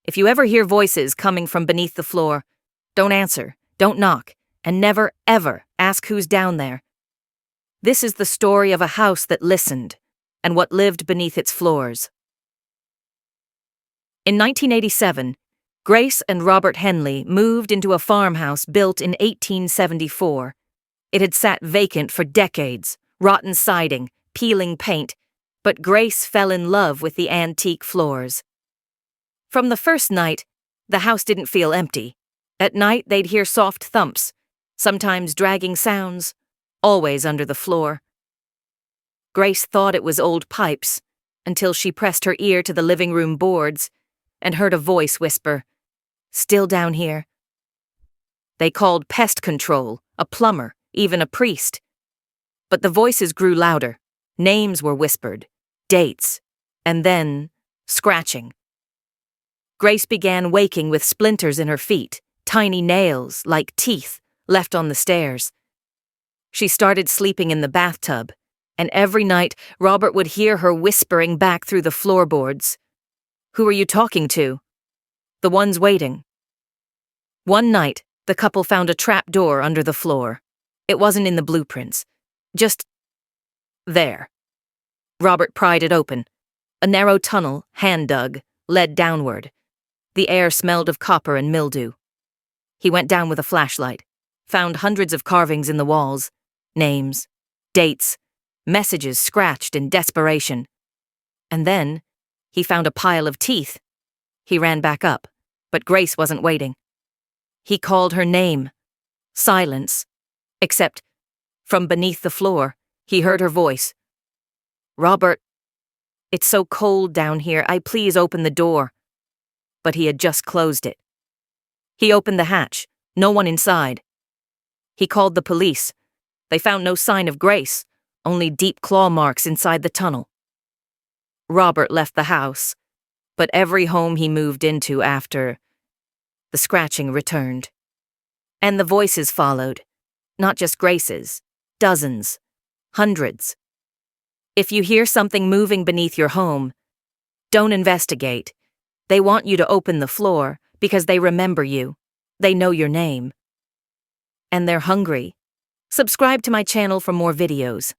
If you ever hear voices coming from beneath the floor, don't answer, don't knock, and never, ever ask who's down there. This is the story of a house that listened, and what lived beneath its floors. In 1987, Grace and Robert Henley moved into a farmhouse built in 1874. It had sat vacant for decades, rotten siding, peeling paint, but Grace fell in love with the antique floors. From the first night, the house didn't feel empty. At night, they'd hear soft thumps, sometimes dragging sounds, always under the floor. Grace thought it was old pipes, until she pressed her ear to the living room boards and heard a voice whisper, "Still down here?" They called pest control, a plumber, even a priest. But the voices grew louder. Names were whispered, dates, and then scratching. Grace began waking with splinters in her feet, tiny nails, like teeth, left on the stairs. She started sleeping in the bathtub, and every night Robert would hear her whispering back through the floorboards. "Who are you talking to?" "The ones waiting." One night, the couple found a trap door under the floor. It wasn't in the blueprints. Just there. Robert pried it open. A narrow tunnel, hand-dug, led downward. The air smelled of copper and mildew. He went down with a flashlight, found hundreds of carvings in the walls, names, dates, messages scratched in desperation. And then, he found a pile of teeth. He ran back up, but Grace wasn't waiting. He called her name. Silence. Except, from beneath the floor, he heard her voice. "Robert, it's so cold down here, please open the door." But he had just closed it. He opened the hatch, no one inside. He called the police. They found no sign of Grace, only deep claw marks inside the tunnel. Robert left the house, but every home he moved into after, the scratching returned. And the voices followed, not just Grace's, dozens, hundreds. If you hear something moving beneath your home, don't investigate. They want you to open the floor because they remember you. They know your name. And they're hungry. Subscribe to my channel for more videos.